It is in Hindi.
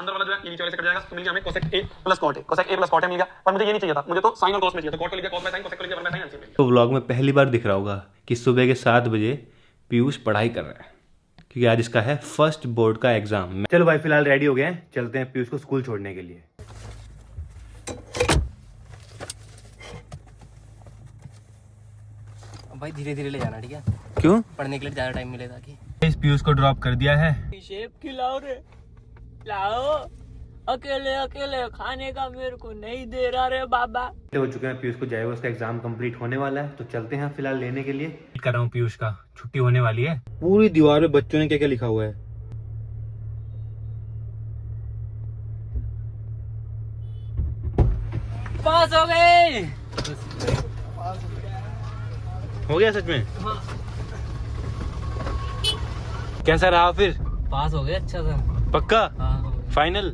अंदर वाला जो है ये नीचे वाले से कट जाएगा, तो मिल गया हमें cosec a plus cot a। cosec a plus cot a मिल गया, पर मुझे ये नहीं चाहिए था, मुझे तो sin और cos में चाहिए था। cot को लिख दिया cos by sin, cosec को लिख दिया 1 by sin, LCM मिल गया। तो व्लॉग में पहली बार दिख रहा होगा कि सुबह के 7 बजे पीयूष पढ़ाई कर रहा है, क्योंकि आज इसका है फर्स्ट बोर्ड का एग्जाम। चलो भाई फिलहाल रेडी हो गए हैं, चलते हैं पीयूष को स्कूल छोड़ने के लिए। भाई धीरे धीरे ले जाना, ठीक है? क्यों? पढ़ने के लिए ज्यादा टाइम मिलेगा कि इस पीयूष को ड्रॉप कर दिया है। शेफ खिलाओ रे, लाओ। अकेले अकेले खाने का मेरे को नहीं दे रहा रे बाबा। हो चुके हैं, पीयूष को जाएगा, उसका एग्जाम कंप्लीट होने वाला है, तो चलते हैं फिलहाल लेने के लिए। कर रहा हूँ पीयूष का, छुट्टी होने वाली है। पूरी दीवार पे बच्चों ने क्या क्या लिखा हुआ है। पास हो गए। हो गया सच में? कैसा रहा फिर? पास हो गए अच्छा सा। पक्का? हाँ हो गया। फाइनल?